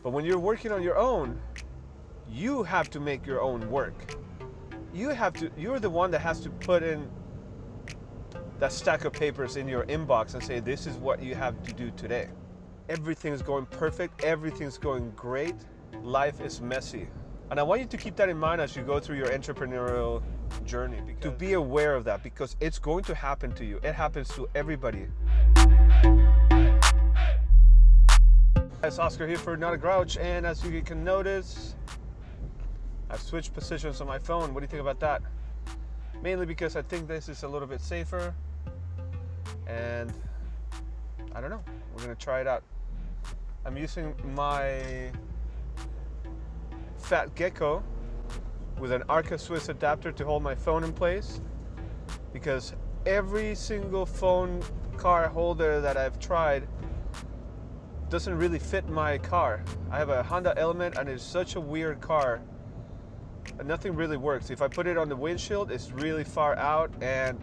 But when you're working on your own, you have to make your own work. You're the one that has to put in that stack of papers in your inbox and say, this is what you have to do today. Everything's going perfect, everything's going great. Life is messy. And I want you to keep that in mind as you go through your entrepreneurial journey. To be aware of that, because it's going to happen to you. It happens to everybody. It's Oscar here for Notagrouch, and as you can notice, I've switched positions on my phone. What do you think about that? Mainly because I think this is a little bit safer, and I don't know, we're gonna try it out. I'm using my Fat Gecko with an Arca Swiss adapter to hold my phone in place, because every single phone car holder that I've tried doesn't really fit my car. I have a Honda Element and it's such a weird car and nothing really works. If I put it on the windshield, it's really far out and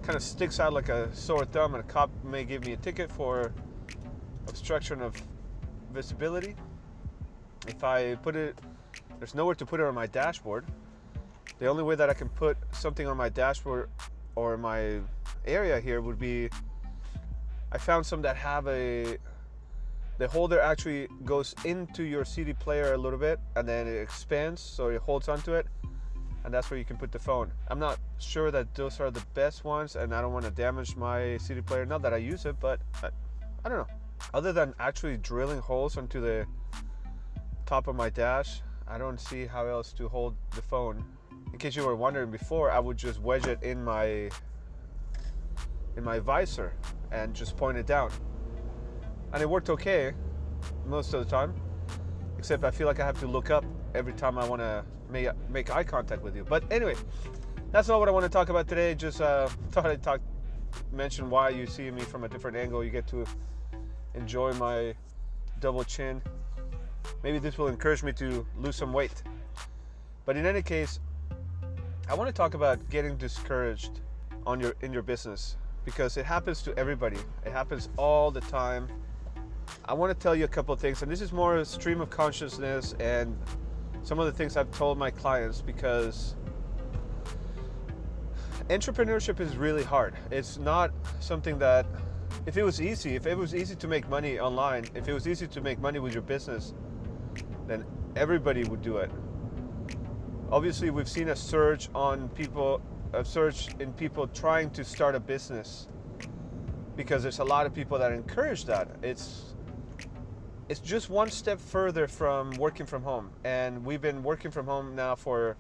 kind of sticks out like a sore thumb, and a cop may give me a ticket for obstruction of visibility. If I put it, there's nowhere to put it on my dashboard. The only way that I can put something on my dashboard or my area here would be, I found some that have the holder actually goes into your CD player a little bit and then it expands so it holds onto it, and that's where you can put the phone. I'm not sure that those are the best ones, and I don't want to damage my CD player. Not that I use it, but I don't know. Other than actually drilling holes onto the top of my dash, I don't see how else to hold the phone. In case you were wondering before, I would just wedge it in my visor and just point it down. And it worked okay most of the time, except I feel like I have to look up every time I want to make eye contact with you. But anyway, that's not what I want to talk about today. Just thought I'd mention why you see me from a different angle. You get to enjoy my double chin. Maybe this will encourage me to lose some weight. But in any case, I want to talk about getting discouraged in your business, because it happens to everybody. It happens all the time. I want to tell you a couple of things, and this is more a stream of consciousness and some of the things I've told my clients, because entrepreneurship is really hard. It's not something that, if it was easy to make money online, if it was easy to make money with your business, then everybody would do it. Obviously, we've seen a surge in people trying to start a business, because there's a lot of people that encourage that. It's just one step further from working from home, and we've been working from home now for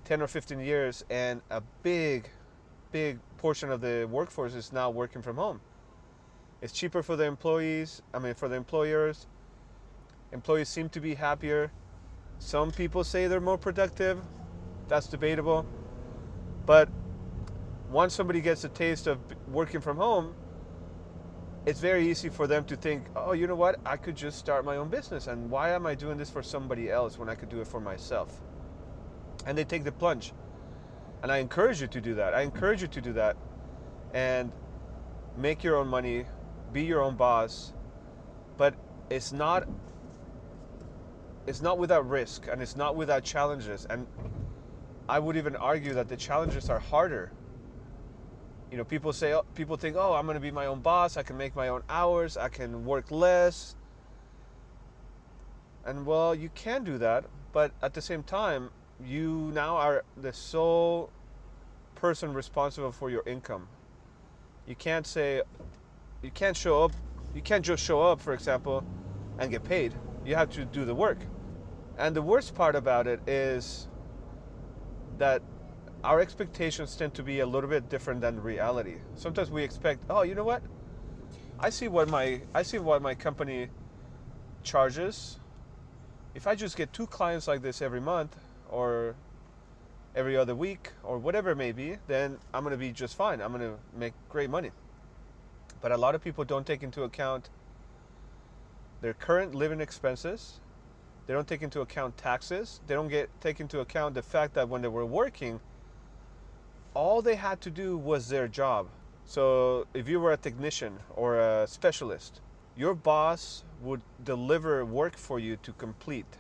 10 or 15 years, and a big portion of the workforce is now working from home. It's cheaper for the employees, for the employers. Employees seem to be happier. Some people say they're more productive. That's debatable. But once somebody gets a taste of working from home, it's very easy for them to think, oh, you know what? I could just start my own business. And why am I doing this for somebody else when I could do it for myself? And they take the plunge. And I encourage you to do that. I encourage you to do that and make your own money, be your own boss. But it's not without risk, and it's not without challenges. And I would even argue that the challenges are harder. You know, people think, oh, I'm going to be my own boss. I can make my own hours. I can work less. And well, you can do that, but at the same time, you now are the sole person responsible for your income. You can't just show up, for example, and get paid. You have to do the work. And the worst part about it is that our expectations tend to be a little bit different than reality. Sometimes we expect, oh, you know what? I see what my company charges. If I just get 2 clients like this every month or every other week or whatever it may be, then I'm going to be just fine. I'm going to make great money. But a lot of people don't take into account their current living expenses. They don't take into account taxes. They don't take into account the fact that when they were working, all they had to do was their job. So if you were a technician or a specialist, Your boss would deliver work for you to complete.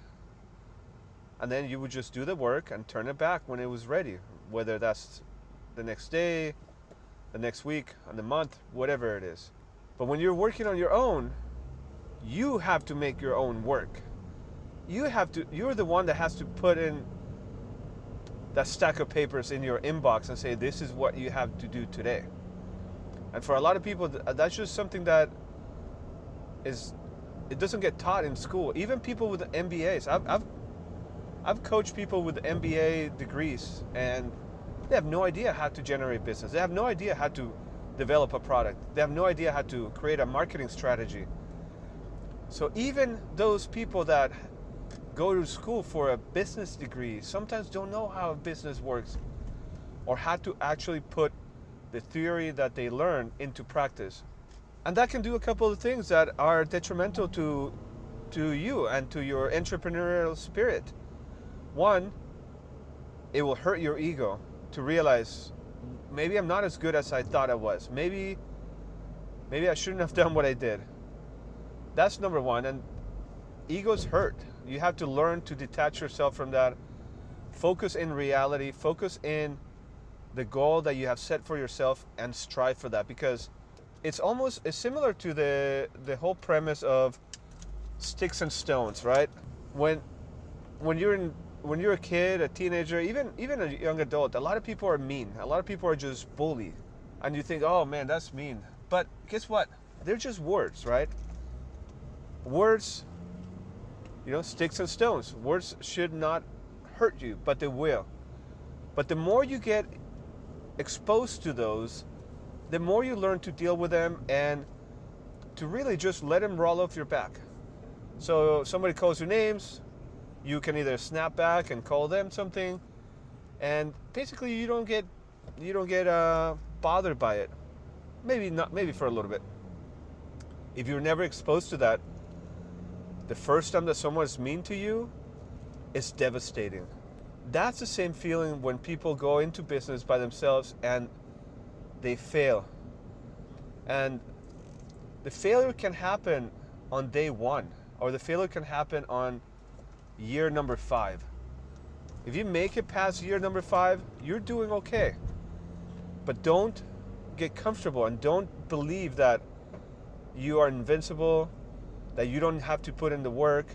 And then you would just do the work and turn it back when it was ready, whether that's the next day, the next week, and the month, whatever it is. But when you're working on your own, you have to make your own work. You're the one that has to put in that stack of papers in your inbox and say, this is what you have to do today. And for a lot of people, that's just something that it doesn't get taught in school. Even people with MBAs. I've coached people with MBA degrees, and they have no idea how to generate business. They have no idea how to develop a product. They have no idea how to create a marketing strategy. So even those people that go to school for a business degree sometimes don't know how a business works or how to actually put the theory that they learn into practice. And that can do a couple of things that are detrimental to you and to your entrepreneurial spirit. One, it will hurt your ego to realize, maybe I'm not as good as I thought I was. Maybe I shouldn't have done what I did. That's number one. And egos hurt. You have to learn to detach yourself from that. Focus in reality. Focus in the goal that you have set for yourself and strive for that, because it's similar to the whole premise of sticks and stones, right? When you're a kid, a teenager, even a young adult, a lot of people are mean. A lot of people are just bully. And you think, oh man, that's mean. But guess what? They're just words, right? Words, sticks and stones. Words should not hurt you, but they will. But the more you get exposed to those, the more you learn to deal with them and to really just let them roll off your back. So somebody calls you names, you can either snap back and call them something, and basically you don't get bothered by it. Maybe for a little bit. If you're never exposed to that, the first time that someone's mean to you, it's devastating. That's the same feeling when people go into business by themselves and they fail. And the failure can happen on day one, or the failure can happen on year number 5. If you make it past year number 5, you're doing okay. But don't get comfortable and don't believe that you are invincible, that you don't have to put in the work.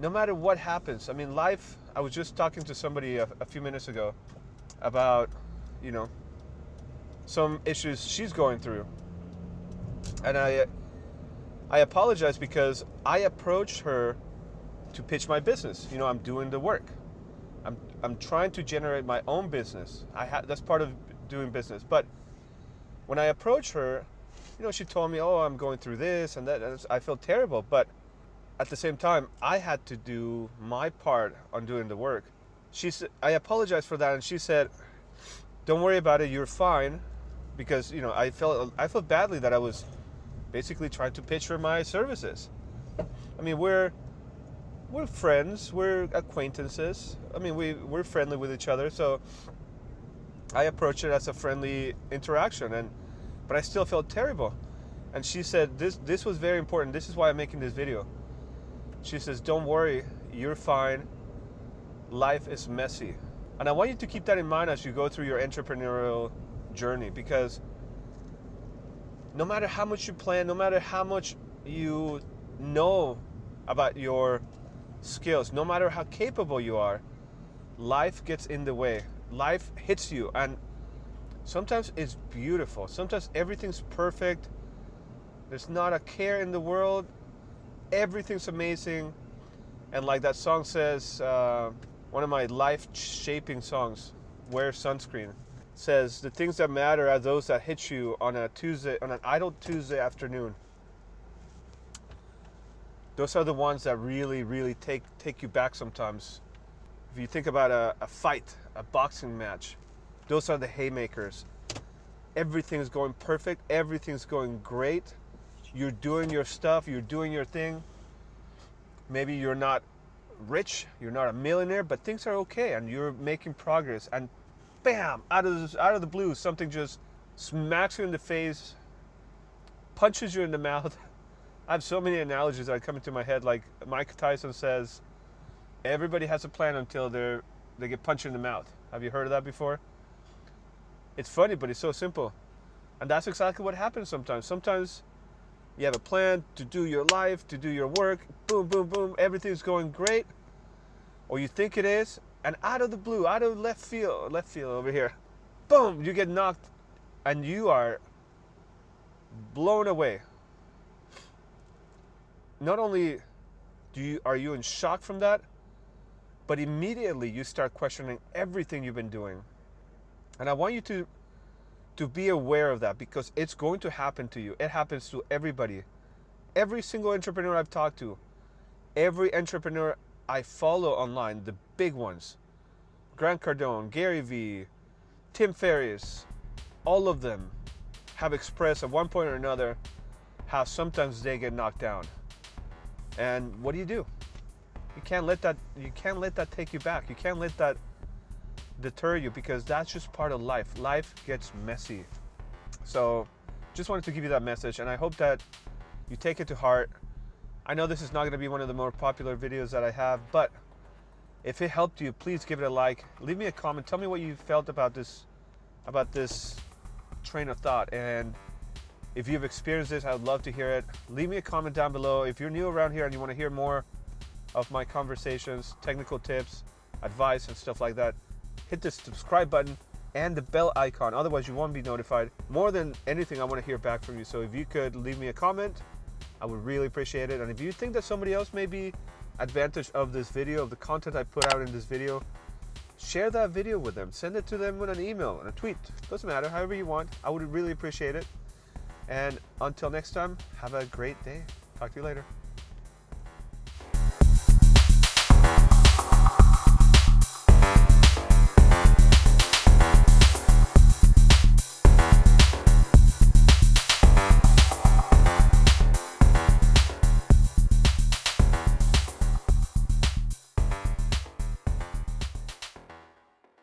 No matter what happens. I mean, life, I was just talking to somebody a few minutes ago about, some issues she's going through. And I apologize because I approached her to pitch my business. I'm doing the work. I'm trying to generate my own business. That's part of doing business. But when I approached her, she told me, oh, I'm going through this and that. And I felt terrible. But at the same time, I had to do my part on doing the work. I apologized for that, and she said, don't worry about it, you're fine. Because, I felt badly that I was basically trying to pitch her my services. I mean, we're friends, we're acquaintances. I mean, we're friendly with each other, so I approached it as a friendly interaction, but I still felt terrible. And she said, this was very important. This is why I'm making this video. She says, don't worry, you're fine. Life is messy. And I want you to keep that in mind as you go through your entrepreneurial journey, because no matter how much you plan, no matter how much you know about your skills, no matter how capable you are, life gets in the way. Life hits you, and sometimes it's beautiful. Sometimes everything's perfect. There's not a care in the world. Everything's amazing. And like that song says, one of my life-shaping songs, Wear Sunscreen, says the things that matter are those that hit you on an idle Tuesday afternoon. Those are the ones that really, really take you back sometimes. If you think about a fight, a boxing match, those are the haymakers. Everything's going perfect. Everything's going great. You're doing your stuff. You're doing your thing. Maybe you're not rich. You're not a millionaire, but things are okay, and you're making progress. And bam, out of the blue, something just smacks you in the face, punches you in the mouth, I have so many analogies that are coming to my head. Like Mike Tyson says, everybody has a plan until they get punched in the mouth. Have you heard of that before? It's funny, but it's so simple. And that's exactly what happens sometimes. Sometimes you have a plan to do your life, to do your work, boom, boom, boom, everything's going great, or you think it is, and out of the blue, out of left field over here, boom, you get knocked, and you are blown away. Not only are you in shock from that, but immediately you start questioning everything you've been doing. And I want you to be aware of that, because it's going to happen to you. It happens to everybody. Every single entrepreneur I've talked to, every entrepreneur I follow online, the big ones, Grant Cardone, Gary Vee, Tim Ferriss, all of them have expressed at one point or another how sometimes they get knocked down. And what do? You can't let that take you back. You can't let that deter you, because that's just part of life. Life gets messy. So just wanted to give you that message, and I hope that you take it to heart. I know this is not going to be one of the more popular videos that I have, but if it helped you, please give it a like. Leave me a comment. Tell me what you felt about this train of thought, and if you've experienced this, I would love to hear it. Leave me a comment down below. If you're new around here and you want to hear more of my conversations, technical tips, advice, and stuff like that, hit the subscribe button and the bell icon. Otherwise, you won't be notified. More than anything, I want to hear back from you. So if you could leave me a comment, I would really appreciate it. And if you think that somebody else may be advantage of this video, of the content I put out in this video, share that video with them. Send it to them with an email, and a tweet. Doesn't matter, however you want. I would really appreciate it. And until next time, have a great day. Talk to you later.